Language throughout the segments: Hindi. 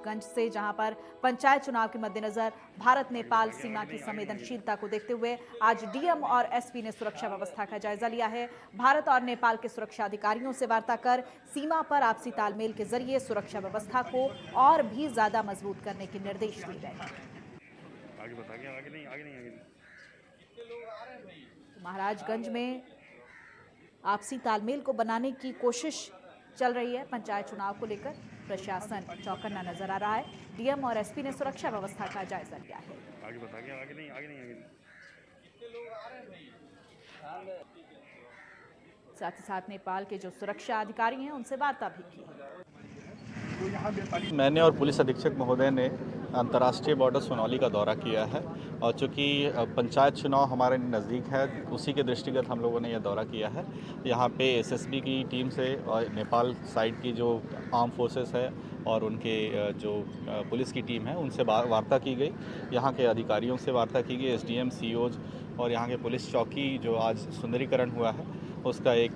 गंज से, जहां पर पंचायत चुनाव के मद्देनजर भारत नेपाल सीमा की संवेदनशीलता को देखते हुए आज डीएम और एसपी ने सुरक्षा व्यवस्था का जायजा लिया है। भारत और नेपाल के सुरक्षा अधिकारियों से वार्ता कर सीमा पर आपसी तालमेल के जरिए सुरक्षा व्यवस्था को और भी ज्यादा मजबूत करने के निर्देश दिए गए हैं। महाराजगंज में आपसी तालमेल को बनाने की कोशिश चल रही है। पंचायत चुनाव को लेकर प्रशासन चौकन्ना नजर आ रहा है। डीएम और एसपी ने सुरक्षा व्यवस्था का जायजा लिया है। साथ ही साथ नेपाल के जो सुरक्षा अधिकारी हैं उनसे वार्ता भी की। मैंने और पुलिस अधीक्षक महोदय ने अंतर्राष्ट्रीय बॉर्डर सोनौली का दौरा किया है और चूँकि पंचायत चुनाव हमारे नज़दीक है, उसी के दृष्टिगत हम लोगों ने यह दौरा किया है। यहाँ पे एसएसबी की टीम से और नेपाल साइड की जो आर्म फोर्सेस है और उनके जो पुलिस की टीम है उनसे वार्ता की गई। यहाँ के अधिकारियों से वार्ता की गई, एसडीएम, सीओज और यहाँ के पुलिस चौकी जो आज सुंदरीकरण हुआ है उसका एक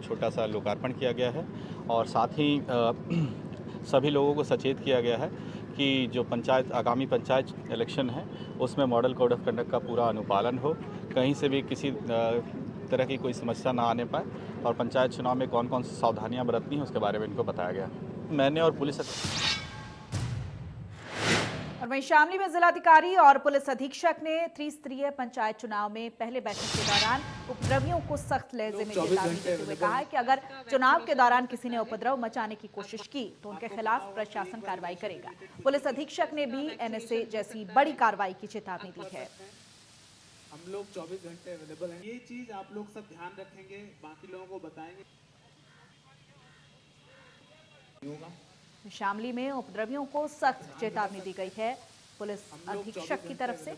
छोटा सा लोकार्पण किया गया है। और साथ ही सभी लोगों को सचेत किया गया है कि जो आगामी पंचायत इलेक्शन है उसमें मॉडल कोड ऑफ कंडक्ट का पूरा अनुपालन हो, कहीं से भी किसी तरह की कोई समस्या ना आने पाए और पंचायत चुनाव में कौन कौन सी सावधानियां बरतनी हैं उसके बारे में इनको बताया गया। मैंने और पुलिस और वहीं शामली में जिलाधिकारी और पुलिस अधीक्षक ने त्रिस्तरीय पंचायत चुनाव में पहले बैठक के दौरान उपद्रवियों को सख्त लहजे में चेतावनी देते हुए कहा है कि अगर चुनाव के दौरान किसी ने उपद्रव मचाने की कोशिश की तो उनके खिलाफ प्रशासन कार्रवाई करेगा। पुलिस अधीक्षक ने भी एनएसए जैसी बड़ी कार्रवाई की चेतावनी दी है। हम लोग 24 घंटे अवेलेबल हैं। ये चीज आप लोग सब ध्यान रखेंगे, बाकी लोगों को बताएंगे। शामली में उपद्रवियों को सख्त चेतावनी दी गई है पुलिस अधीक्षक की तरफ से।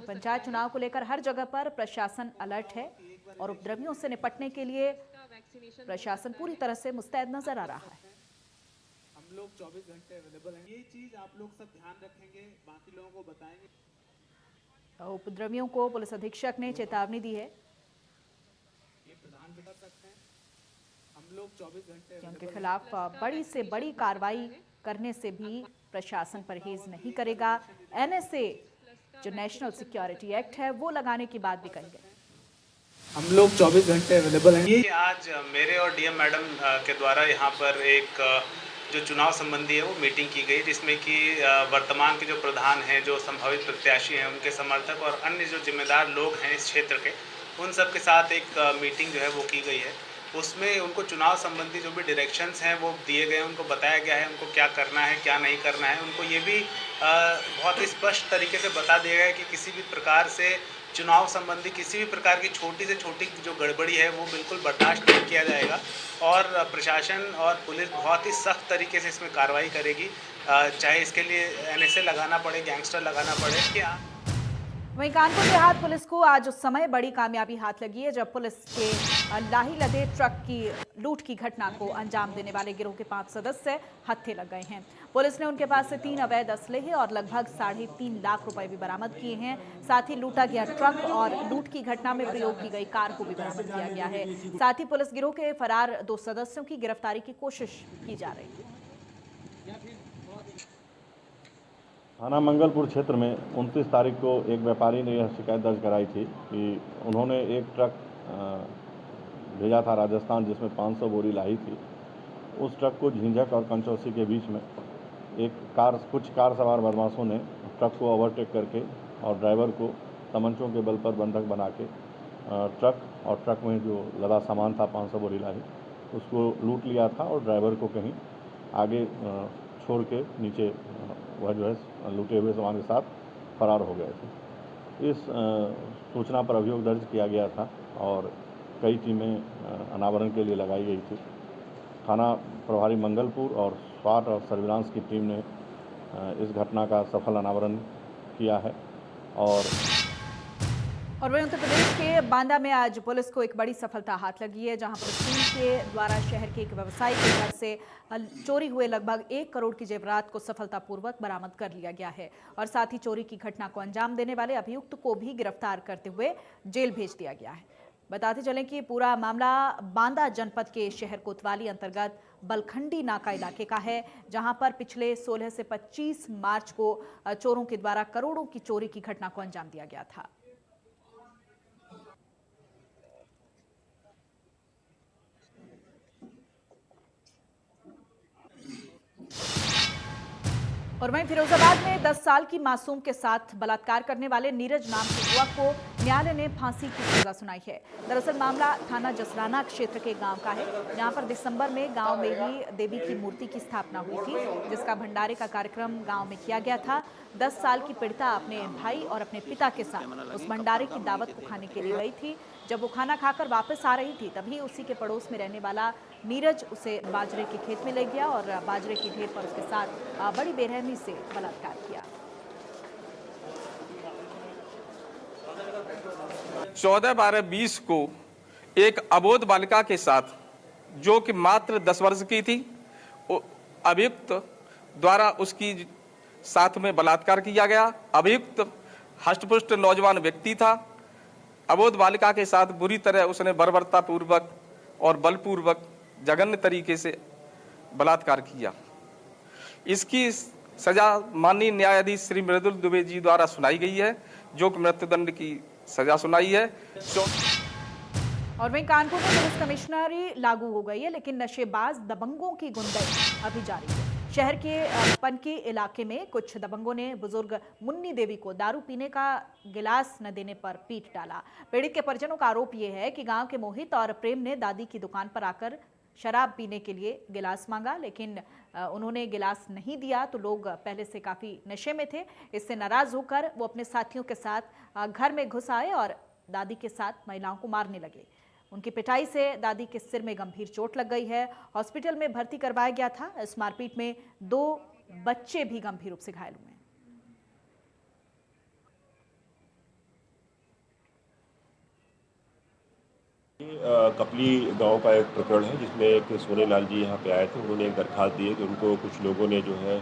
पंचायत चुनाव को लेकर हर जगह पर प्रशासन अलर्ट है और उपद्रवियों से निपटने के लिए प्रशासन पूरी तरह से मुस्तैद नजर आ रहा है। हम लोग 24 घंटे अवेलेबल हैं। ये चीज आप लोग सब ध्यान रखेंगे, बाकी लोगों को बताएंगे। उपद्रवियों को पुलिस अधीक्षक ने चेतावनी दी है उनके खिलाफ बड़ी से बड़ी कार्रवाई करने से भी प्रशासन परहेज नहीं करेगा। एनएसए जो नेशनल सिक्योरिटी एक्ट है वो लगाने की बात भी कही गई। हम लोग 24 घंटे अवेलेबल हैं। ये आज मेरे और डीएम मैडम के द्वारा यहाँ पर एक जो चुनाव संबंधी है वो मीटिंग की गई, जिसमें कि वर्तमान के जो प्रधान हैं, जो संभावित प्रत्याशी हैं, उनके समर्थक और अन्य जो जिम्मेदार लोग हैं इस क्षेत्र के, उन सब के साथ एक मीटिंग जो है वो की गई है। उसमें उनको चुनाव संबंधी जो भी डायरेक्शंस हैं वो दिए गए, उनको बताया गया है उनको क्या करना है क्या नहीं करना है। उनको ये भी बहुत ही स्पष्ट तरीके से बता दिया गया है कि किसी भी प्रकार से चुनाव संबंधी किसी भी प्रकार की छोटी से छोटी जो गड़बड़ी है वो बिल्कुल बर्दाश्त नहीं किया जाएगा और प्रशासन और पुलिस बहुत ही सख्त तरीके से इसमें कार्रवाई करेगी, चाहे इसके लिए एनएसए लगाना पड़े, गैंगस्टर लगाना पड़े। क्या वहीं कानपुर देहात पुलिस को आज उस समय बड़ी कामयाबी हाथ लगी है जब पुलिस के लाही लदे ट्रक की लूट की घटना को अंजाम देने वाले गिरोह के 5 सदस्य हत्थे लग गए हैं। पुलिस ने उनके पास से 3 अवैध असलहे और लगभग 3.5 लाख रुपए भी बरामद किए हैं। साथ ही लूटा गया ट्रक और लूट की घटना में प्रयोग की गई कार को भी बरामद किया गया है। साथ ही पुलिस गिरोह के फरार 2 सदस्यों की गिरफ्तारी की कोशिश की जा रही है। थाना मंगलपुर क्षेत्र में 29 तारीख को एक व्यापारी ने यह शिकायत दर्ज कराई थी कि उन्होंने एक ट्रक भेजा था राजस्थान जिसमें 500 बोरी लाही थी। उस ट्रक को झिंझक और कंचौसी के बीच में कुछ कार सवार बदमाशों ने ट्रक को ओवरटेक करके और ड्राइवर को तमंचों के बल पर बंधक बना के ट्रक में जो लदा सामान था 500 बोरी लाही उसको लूट लिया था और ड्राइवर को कहीं आगे छोड़ के नीचे वह जो है लूटे हुए सामान के साथ फरार हो गए थे। इस सूचना पर अभियोग दर्ज किया गया था और कई टीमें अनावरण के लिए लगाई गई थी। थाना प्रभारी मंगलपुर और स्वाट और सर्विलांस की टीम ने इस घटना का सफल अनावरण किया है। और वहीं उत्तर प्रदेश के बांदा में आज पुलिस को एक बड़ी सफलता हाथ लगी है, जहां पुलिस टीम के द्वारा शहर के एक व्यवसायी के घर से चोरी हुए लगभग 1 करोड़ की जेवरात को सफलतापूर्वक बरामद कर लिया गया है और साथ ही चोरी की घटना को अंजाम देने वाले अभियुक्त को भी गिरफ्तार करते हुए जेल भेज दिया गया है। बताते चलें कि पूरा मामला बांदा जनपद के शहर कोतवाली अंतर्गत बलखंडी नाका इलाके का है, जहां पर पिछले 16 से 25 मार्च को चोरों के द्वारा करोड़ों की चोरी की घटना को अंजाम दिया गया था। और वहीं फिरोजाबाद में 10 साल की मासूम के साथ बलात्कार करने वाले नीरज नाम के युवक को न्यायालय ने फांसी की सजा सुनाई है। दरअसल मामला थाना जसराना क्षेत्र के गांव का है, जहां पर दिसंबर में गांव में ही देवी की मूर्ति की स्थापना हुई थी, जिसका भंडारे का कार्यक्रम गांव में किया गया था। 10 साल की पीड़िता अपने भाई और अपने पिता के साथ उस भंडारे की दावत को खाने के लिए गई थी। जब वो खाना खाकर वापस आ रही थी, तभी उसी के पड़ोस में रहने वाला नीरज उसे बाजरे के खेत में ले गया और बाजरे की ढेर पर उसके साथ बड़ी बेरहमी से बलात्कार किया। 14/12/20 को एक अबोध बालिका के साथ, जो कि मात्र 10 वर्ष की थी, अभियुक्त द्वारा उसकी साथ में बलात्कार किया गया। अभियुक्त हष्टपुष्ट नौजवान व्यक्ति था। अबोध बालिका के साथ बुरी तरह उसने बर्बरतापूर्वक और बलपूर्वक जघन्य तरीके से बलात्कार किया। इसकी सजा माननीय न्यायाधीश श्री मृदुल दुबे जी द्वारा सुनाई गई है, जो कि मृत्युदंड की सजा सुनाई है। और वहीं कानपुर में पुलिस कमिश्नरी लागू हो गई है, लेकिन नशेबाज दबंगों की गुंडाई अभी जारी है। शहर के पनकी इलाके में कुछ दबंगों ने बुजुर्ग मुन्नी देवी को दारू पीने का गिलास न देने पर पीट डाला। पीड़ित के परिजनों का आरोप यह है कि गांव के मोहित और प्रेम ने दादी की दुकान पर आकर शराब पीने के लिए गिलास मांगा, लेकिन उन्होंने गिलास नहीं दिया तो लोग पहले से काफ़ी नशे में थे। इससे नाराज होकर वो अपने साथियों के साथ घर में घुस आए और दादी के साथ महिलाओं को मारने लगे। उनकी पिटाई से दादी के सिर में गंभीर चोट लग गई है। हॉस्पिटल में भर्ती करवाया गया था। इस मारपीट में 2 बच्चे भी गंभीर रूप से घायल हुए हैं। कपली गांव का एक प्रकरण है, जिसमें एक सोने लाल जी यहाँ पे आए थे। उन्होंने एक दरखास्त दी है कि उनको कुछ लोगों ने जो है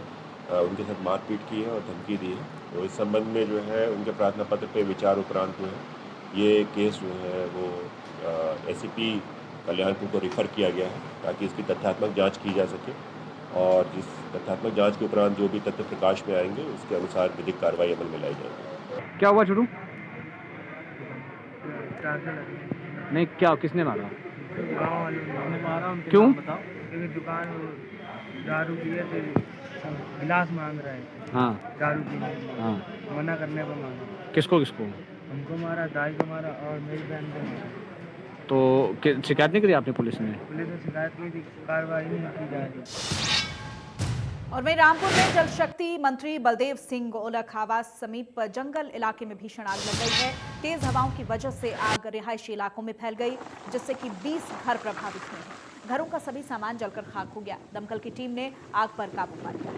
उनके साथ मारपीट की है और धमकी दी है। तो इस संबंध में जो है उनके प्रार्थना पत्र पे विचार उपरांत जो है ये केस जो है वो एसीपी कल्याणपुर को रिफ़र किया गया है, ताकि इसकी तथ्यात्मक जांच की जा सके और जिस तथ्यात्मक जांच के उपरांत जो भी तथ्य प्रकाश में आएंगे उसके अनुसार विधिक कार्रवाई अमल में लाई जाएगी। क्या हुआ छोटू? नहीं, क्या किसने मारा? गाँव वालों ने मारा। क्यों? क्योंकि दुकान दारू पिए थे, गिलास मांग रहे हैं। हाँ, दारू पीने। हाँ। मना करने पर मांगा। किसको किसको? हमको मारा, दाई को मारा और मेरी बहन को मारा। तो शिकायत नहीं करी आपने पुलिस में? पुलिस ने शिकायत की थी, कार्रवाई नहीं की जा रही। और वहीं रामपुर में जल शक्ति मंत्री बलदेव सिंह ओलख आवास समीप जंगल इलाके में भीषण आग लग गई है। तेज हवाओं की वजह से आग रिहायशी इलाकों में फैल गई, जिससे कि 20 घर प्रभावित हुए हैं। घरों का सभी सामान जलकर खाक हो गया। दमकल की टीम ने आग पर काबू पा लिया।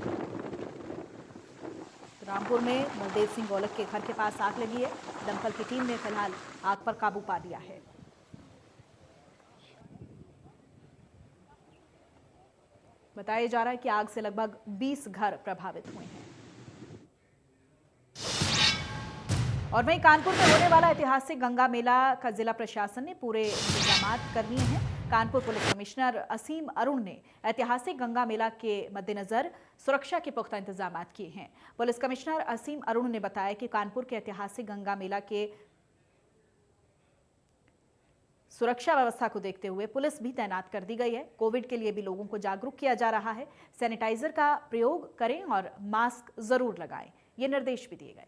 रामपुर में बलदेव सिंह ओलख के घर के पास आग लगी है। दमकल की टीम ने फिलहाल आग पर काबू पा लिया है। बताया जा रहा है कि आग से लगभग 20 घर प्रभावित हुए हैं। और वहीं कानपुर में होने वाला ऐतिहासिक गंगा मेला का जिला प्रशासन ने पूरे इंतजाम कर लिए हैं। कानपुर पुलिस कमिश्नर असीम अरुण ने ऐतिहासिक गंगा मेला के मद्देनजर सुरक्षा के पुख्ता इंतजाम किए हैं। पुलिस कमिश्नर असीम अरुण ने बताया कि कानपुर के ऐतिहासिक गंगा मेला के सुरक्षा व्यवस्था को देखते हुए पुलिस भी तैनात कर दी गई है। कोविड के लिए भी लोगों को जागरूक किया जा रहा है। सैनिटाइजर का प्रयोग करें और मास्क जरूर लगाएं, ये निर्देश भी दिए गए।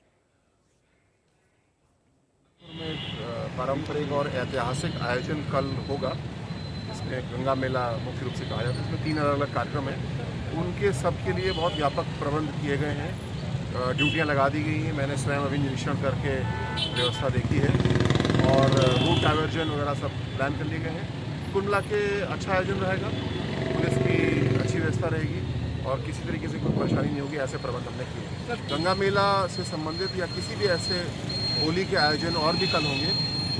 पारंपरिक और ऐतिहासिक आयोजन कल होगा। इसमें गंगा मेला मुख्य रूप से कहा जाता है। इसमें 3 अलग अलग कार्यक्रम हैं। उनके सब के लिए बहुत व्यापक प्रबंध किए गए हैं। ड्यूटियां लगा दी गई हैं। मैंने स्वयं अभी निरीक्षण करके व्यवस्था देखी है और रूट डाइवर्जन वगैरह सब प्लान कर लिए गए हैं। कुल मिला के अच्छा आयोजन रहेगा। पुलिस की अच्छी व्यवस्था रहेगी और किसी तरीके से कोई परेशानी नहीं होगी। ऐसे प्रबंध हमने किए। गंगा मेला से संबंधित या किसी भी ऐसे होली के आयोजन और भी कल होंगे,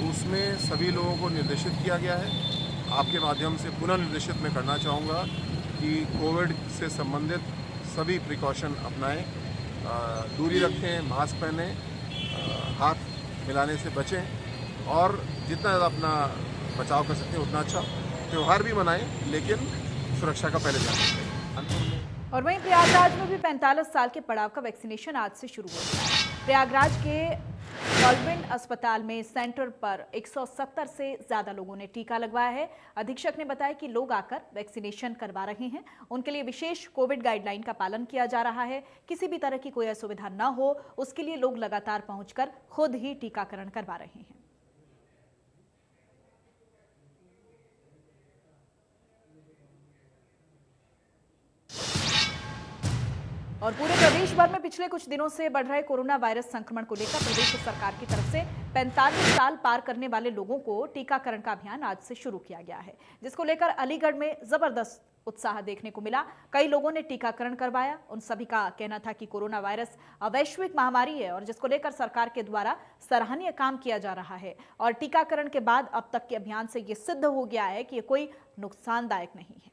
उसमें सभी लोगों को निर्देशित किया गया है। आपके माध्यम से पुनः निर्देशित मैं करना चाहूँगा कि कोविड से संबंधित सभी प्रिकॉशन अपनाएं, दूरी रखें, मास्क पहने, हाथ मिलाने से बचें और जितना ज़्यादा अपना बचाव कर सकते हैं उतना अच्छा। त्यौहार भी मनाएं, लेकिन सुरक्षा का पहले ध्यान रखें। और वहीं प्रयागराज में भी 45 साल के पड़ाव का वैक्सीनेशन आज से शुरू हो गया है। प्रयागराज के गवर्नमेंट अस्पताल में सेंटर पर 170 से ज्यादा लोगों ने टीका लगवाया है। अधीक्षक ने बताया कि लोग आकर वैक्सीनेशन करवा रहे हैं। उनके लिए विशेष कोविड गाइडलाइन का पालन किया जा रहा है। किसी भी तरह की कोई असुविधा न हो, उसके लिए लोग लगातार पहुंचकर खुद ही टीकाकरण करवा रहे हैं। और पूरे प्रदेश भर में पिछले कुछ दिनों से बढ़ रहे कोरोना वायरस संक्रमण को लेकर प्रदेश सरकार की तरफ से 45 साल पार करने वाले लोगों को टीकाकरण का अभियान आज से शुरू किया गया है, जिसको लेकर अलीगढ़ में जबरदस्त उत्साह देखने को मिला। कई लोगों ने टीकाकरण करवाया। उन सभी का कहना था कि कोरोना वायरस वैश्विक महामारी है और जिसको लेकर सरकार के द्वारा सराहनीय काम किया जा रहा है। और टीकाकरण के बाद अब तक के अभियान से ये सिद्ध हो गया है कि ये कोई नुकसानदायक नहीं है।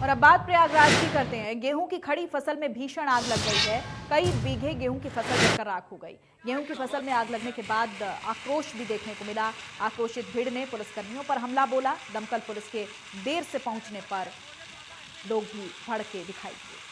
और अब बात प्रयागराज की करते हैं। गेहूं की खड़ी फसल में भीषण आग लग गई है। कई बीघे गेहूं की फसल जलकर राख हो गई। गेहूं की फसल में आग लगने के बाद आक्रोश भी देखने को मिला। आक्रोशित भीड़ ने पुलिसकर्मियों पर हमला बोला। दमकल पुलिस के देर से पहुंचने पर लोग भी भड़के दिखाई दिए।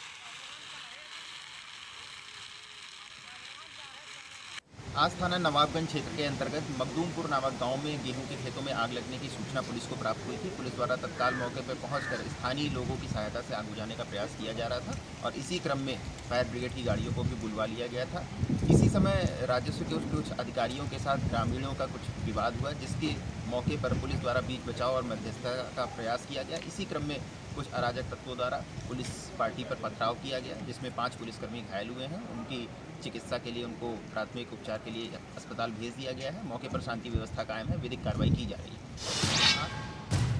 आज थाना नवाबगंज क्षेत्र के अंतर्गत मखदूमपुर नामक गांव में गेहूं के खेतों में आग लगने की सूचना पुलिस को प्राप्त हुई थी। पुलिस द्वारा तत्काल मौके पर पहुंचकर स्थानीय लोगों की सहायता से आग बुझाने का प्रयास किया जा रहा था और इसी क्रम में फायर ब्रिगेड की गाड़ियों को भी बुलवा लिया गया था। इसी समय राजस्व के कुछ अधिकारियों के साथ ग्रामीणों का कुछ विवाद हुआ, जिसके मौके पर पुलिस द्वारा बीच बचाव और मध्यस्थता का प्रयास किया गया। इसी क्रम में कुछ अराजक तत्वों द्वारा पुलिस पार्टी पर पथराव किया गया, जिसमें 5 पुलिसकर्मी घायल हुए हैं। उनकी चिकित्सा के लिए उनको प्राथमिक उपचार के लिए अस्पताल भेज दिया गया है। मौके पर शांति व्यवस्था कायम है, विधिक कार्रवाई की जा रही है।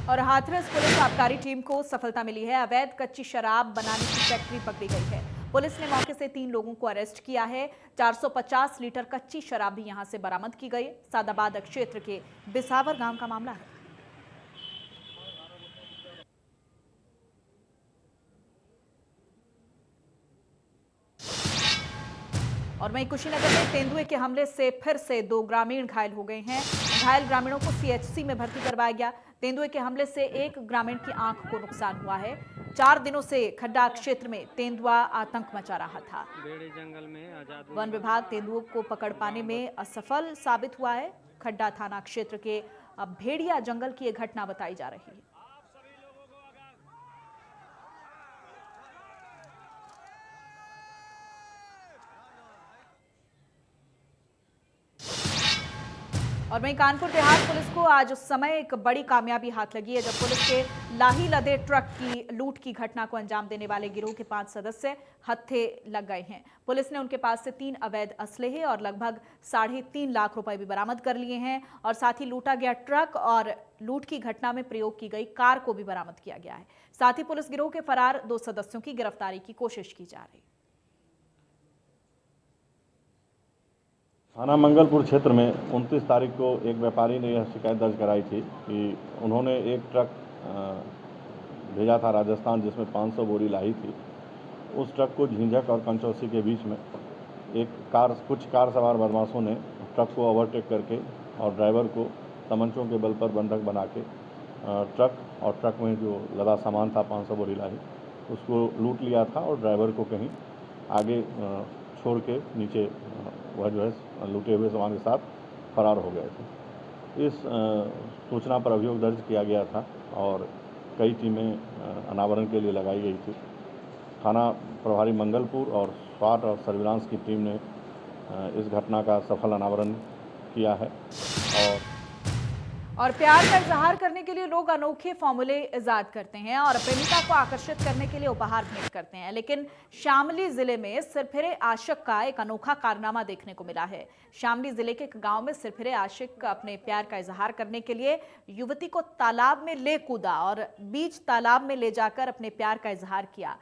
और हाथरस पुलिस आबकारी टीम को सफलता मिली है। अवैध कच्ची शराब बनाने की फैक्ट्री पकड़ी गई है। पुलिस ने मौके से 3 लोगों को अरेस्ट किया है। 450 लीटर कच्ची शराब भी यहां से बरामद की गई। सादाबाद क्षेत्र के बिसावर गांव का मामला है। और वहीं कुशीनगर में तेंदुए के हमले से फिर से 2 ग्रामीण घायल हो गए हैं। घायल ग्रामीणों को सीएचसी में भर्ती करवाया गया। तेंदुए के हमले से एक ग्रामीण की आंख को नुकसान हुआ है। 4 दिनों से खड्डा क्षेत्र में तेंदुआ आतंक मचा रहा था। जंगल में वन विभाग तेंदुओं को पकड़ पाने में असफल साबित हुआ है। खड्डा थाना क्षेत्र के भेड़िया जंगल की यह घटना बताई जा रही है। और वहीं कानपुर देहात पुलिस को आज उस समय एक बड़ी कामयाबी हाथ लगी है जब पुलिस के लाही लदे ट्रक की लूट की घटना को अंजाम देने वाले गिरोह के 5 सदस्य हत्थे लग गए हैं। पुलिस ने उनके पास से 3 अवैध असलहे और लगभग 3.5 लाख रुपए भी बरामद कर लिए हैं और साथ ही लूटा गया ट्रक और लूट की घटना में प्रयोग की गई कार को भी बरामद किया गया है। साथ ही पुलिस गिरोह के फरार 2 सदस्यों की गिरफ्तारी की कोशिश की जा रही है। थाना मंगलपुर क्षेत्र में 29 तारीख को एक व्यापारी ने यह शिकायत दर्ज कराई थी कि उन्होंने एक ट्रक भेजा था राजस्थान, जिसमें 500 बोरी लाही थी। उस ट्रक को झिंझक और कंचौसी के बीच में कुछ कार सवार बदमाशों ने ट्रक को ओवरटेक करके और ड्राइवर को तमंचों के बल पर बंधक बना के ट्रक में जो लदा सामान था 500 बोरी लाही, उसको लूट लिया था और ड्राइवर को कहीं आगे छोड़ के नीचे वह जो है लूटे हुए सामान के साथ फरार हो गए थे। इस सूचना पर अभियोग दर्ज किया गया था और कई टीमें अनावरण के लिए लगाई गई थी। थाना प्रभारी मंगलपुर और स्वाट और सर्विलांस की टीम ने इस घटना का सफल अनावरण किया है। और प्यार का इजहार करने के लिए लोग अनोखे फॉर्मूले इजाद करते हैं और प्रेमिका को आकर्षित करने के लिए उपहार भेंट करते हैं, लेकिन शामली जिले में सिरफिरे आशिक का एक अनोखा कारनामा देखने को मिला है। शामली जिले के एक गांव में सिरफिरे आशिक अपने प्यार का इजहार करने के लिए युवती को तालाब में ले कूदा और बीच तालाब में ले जाकर अपने प्यार का इजहार किया।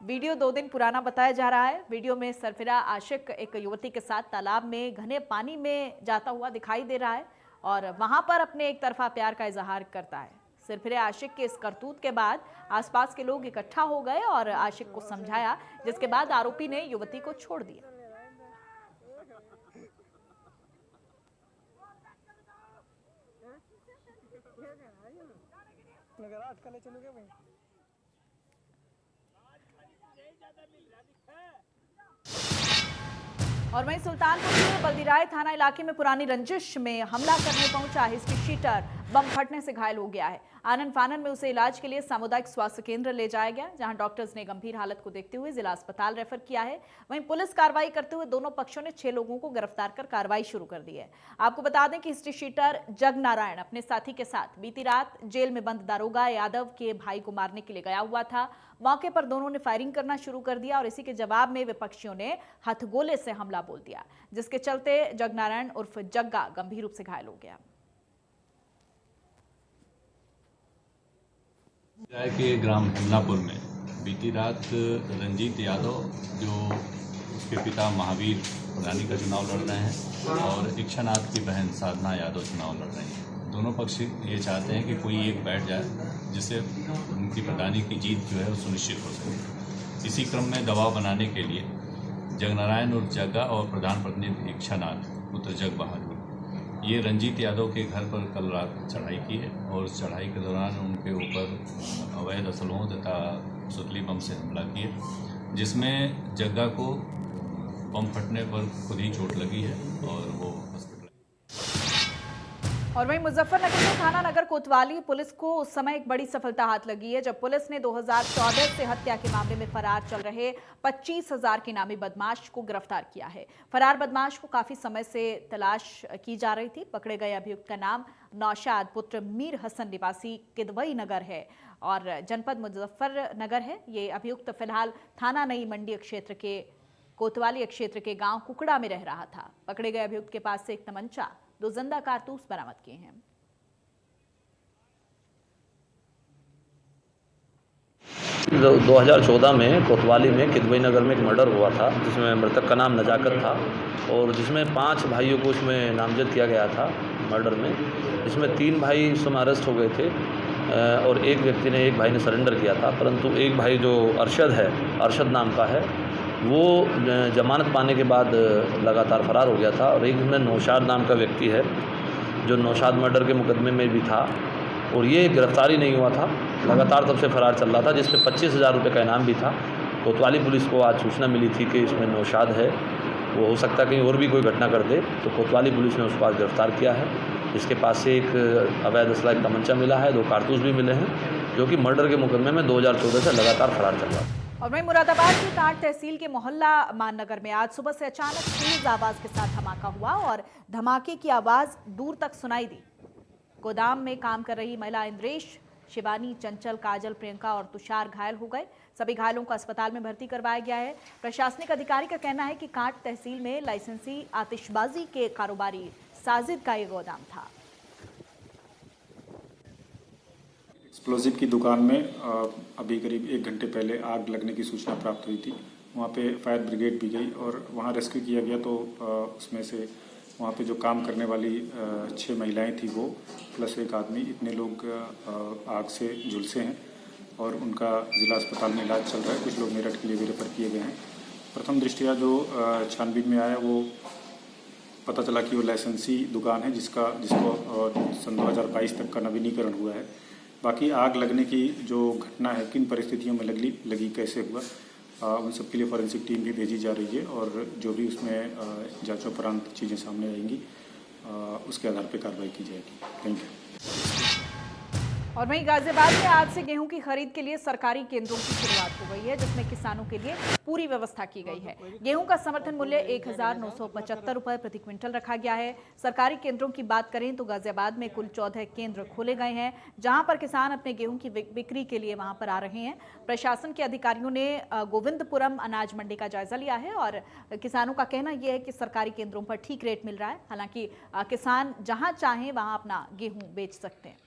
वीडियो 2 दिन पुराना बताया जा रहा है। वीडियो में सिरफिरा आशिक एक युवती के साथ तालाब में घने पानी में जाता हुआ दिखाई दे रहा है और वहां पर अपने एक तरफा प्यार का इजहार करता है। सिरफिरे आशिक के इस करतूत के बाद आसपास के लोग इकट्ठा हो गए और आशिक को समझाया, जिसके बाद आरोपी ने युवती को छोड़ दिया। और वहीं सुल्तानपुर के बल्दीराय थाना इलाके में पुरानी रंजिश में हमला करने पहुंचा हिस्ट्री शीटर बम फटने से घायल हो गया है। आनन फानन में उसे इलाज के लिए सामुदायिक स्वास्थ्य केंद्र ले जाया गया, जहां डॉक्टर्स ने गंभीर हालत को देखते हुए जिला अस्पताल रेफर किया है। वहीं पुलिस कार्रवाई करते हुए दोनों पक्षों ने 6 लोगों को गिरफ्तार कर कार्रवाई शुरू कर दी है। आपको बता दें कि हिस्ट्री शीटर जग नारायण अपने साथी के साथ बीती रात जेल में बंद दारोगा यादव के भाई को मारने के लिए गया हुआ था। मौके पर दोनों ने फायरिंग करना शुरू कर दिया और इसी के जवाब में विपक्षियों ने हथगोले से हमला बोल दिया, जिसके चलते जगनारायण उर्फ जग्गा गंभीर रूप से घायल हो गया। के ग्राम हिमलापुर में बीती रात रंजीत यादव, जो उसके पिता महावीर प्रधानी का चुनाव लड़ रहे हैं, और इच्छानाथ की बहन साधना यादव चुनाव लड़ रही हैं। दोनों पक्ष ये चाहते हैं कि कोई एक बैठ जाए जिससे उनकी प्रधानी की जीत जो है वो सुनिश्चित हो सके। इसी क्रम में दबाव बनाने के लिए जगनारायण उर्फ जग्गा और प्रधान प्रतिनिधि इच्छानाथ पुत्र जग बहादुर ये रंजीत यादव के घर पर कल रात चढ़ाई की है, और उस चढ़ाई के दौरान उनके ऊपर अवैध असलहों तथा सुतली बम से हमला किया, जिसमें जग्गा को बम फटने पर खुद ही चोट लगी है और वो हॉस्पिटल। और वहीं मुजफ्फरनगर में थाना नगर कोतवाली पुलिस को उस समय एक बड़ी सफलता हाथ लगी है, जब पुलिस ने 2014 से हत्या के मामले में फरार चल रहे 25,000 के नामी बदमाश को गिरफ्तार किया है। फरार बदमाश को काफी समय से तलाश की जा रही थी। पकड़े गए अभियुक्त का नाम नौशाद पुत्र मीर हसन निवासी किदवई नगर है और जनपद मुजफ्फरनगर है। ये अभियुक्त फिलहाल थाना नई मंडी क्षेत्र के कोतवाली क्षेत्र के गांव कुकड़ा में रह रहा था। पकड़े गए अभियुक्त के पास से एक तमंचा, 2 जिंदा कारतूस बरामद किए हैं। 2014 में कोतवाली में किदवई नगर में एक मर्डर हुआ था, जिसमें मृतक का नाम नजाकत था और जिसमें 5 भाइयों को उसमें नामजद किया गया था मर्डर में, जिसमें 3 भाई उस समय अरेस्ट हो गए थे और एक भाई ने सरेंडर किया था, परंतु एक भाई जो अरशद नाम का है, वो जमानत पाने के बाद लगातार फरार हो गया था। और एक में नौशाद नाम का व्यक्ति है जो नौशाद मर्डर के मुकदमे में भी था और ये गिरफ्तारी नहीं हुआ था, लगातार तब से फरार चल रहा था, जिसमें 25,000 रुपये का इनाम भी था। कोतवाली पुलिस को आज सूचना मिली थी कि इसमें नौशाद है, वो हो सकता है कहीं और भी कोई घटना कर दे, तो कोतवाली पुलिस ने उसको आज गिरफ्तार किया है। इसके पास से एक अवैध असला एक तमंचा मिला है, 2 कारतूस भी मिले हैं, जो कि मर्डर के मुकदमे में 2014 से लगातार फरार चल रहा है। और वहीं मुरादाबाद की कांट तहसील के मोहल्ला माननगर में आज सुबह से अचानक तेज आवाज के साथ धमाका हुआ और धमाके की आवाज दूर तक सुनाई दी। गोदाम में काम कर रही महिला इंद्रेश, शिवानी, चंचल, काजल, प्रियंका और तुषार घायल हो गए। सभी घायलों को अस्पताल में भर्ती करवाया गया है। प्रशासनिक अधिकारी का कहना है कि कांट तहसील में लाइसेंसी आतिशबाजी के कारोबारी साजिद का ये गोदाम था। एक्सप्लोजिव की दुकान में अभी करीब 1 घंटे पहले आग लगने की सूचना प्राप्त हुई थी। वहाँ पे फायर ब्रिगेड भी गई और वहाँ रेस्क्यू किया गया, तो उसमें से वहाँ पे जो काम करने वाली 6 महिलाएं थी वो प्लस एक आदमी, इतने लोग आग से झुलसे हैं और उनका जिला अस्पताल में इलाज चल रहा है। कुछ लोग मेरठ के लिए भी रेफर किए गए हैं। प्रथम दृष्टया जो छानबीन में आया वो पता चला कि वो लाइसेंसी दुकान है जिसको सन 2022 तक का नवीनीकरण हुआ है। बाकी आग लगने की जो घटना है, किन परिस्थितियों में लगी कैसे हुआ, उन सब के लिए फॉरेंसिक टीम भी भेजी जा रही है और जो भी उसमें जांचोपरांत चीज़ें सामने आएंगी उसके आधार पर कार्रवाई की जाएगी। Thank you. और वहीं गाजियाबाद में आज से गेहूं की खरीद के लिए सरकारी केंद्रों की शुरुआत हो गई है, जिसमें किसानों के लिए पूरी व्यवस्था की गई है। गेहूं का समर्थन मूल्य 1,975 रुपये प्रति क्विंटल रखा गया है। सरकारी केंद्रों की बात करें तो गाजियाबाद में कुल 14 केंद्र खोले गए हैं, जहां पर किसान अपने गेहूं की बिक्री के लिए वहां पर आ रहे हैं। प्रशासन के अधिकारियों ने गोविंदपुरम अनाज मंडी का जायजा लिया है और किसानों का कहना यह है कि सरकारी केंद्रों पर ठीक रेट मिल रहा है। हालांकि किसान जहां चाहें वहां अपना गेहूं बेच सकते हैं।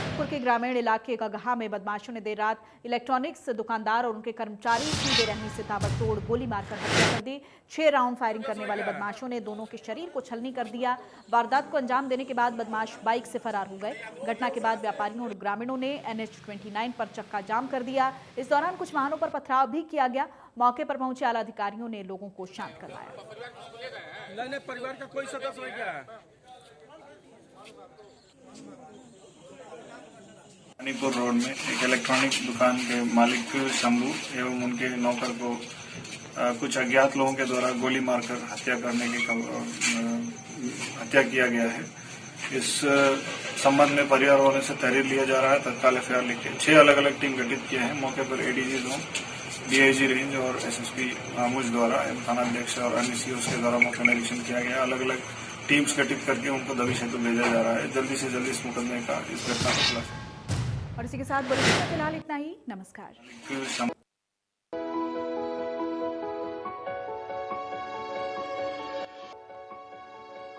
जयपुर के ग्रामीण इलाके गगहा में बदमाशों ने देर रात इलेक्ट्रॉनिक्स दुकानदार और उनके कर्मचारी की बेरहमी से ताबड़तोड़ गोली मारकर हत्या कर दी। 6 राउंड फायरिंग करने वाले बदमाशों ने दोनों के शरीर को छलनी कर दिया। वारदात को अंजाम देने के बाद बदमाश बाइक से फरार हो गए। घटना के बाद व्यापारियों और ग्रामीणों ने NH-29 पर चक्का जाम कर दिया। इस दौरान कुछ वाहनों पर पथराव भी किया गया। मौके पर पहुंचे आला अधिकारियों ने लोगों को शांत करवाया। परिवार का कोई सदस्य हो गया मणिपुर रोड में एक इलेक्ट्रॉनिक दुकान के मालिक शंभू एवं उनके नौकर को कुछ अज्ञात लोगों के द्वारा गोली मारकर हत्या किया गया है। इस संबंध में परिवार वालों से तहरीर लिया जा रहा है। तत्काल FIR लिखे 6 अलग अलग टीम गठित किए हैं। मौके पर ADG जोन, DIG रेंज और SSP आमुज द्वारा थाना अध्यक्ष और अन्य COs के द्वारा मौका निरीक्षण किया गया। अलग अलग टीम्स गठित करके उनको दबिश हेतु भेजा जा रहा है। जल्दी से जल्दी इस मुकदमे का इस घटना को खुलासा। और इसी के साथ बुलेटिन में फिलहाल इतना ही। नमस्कार।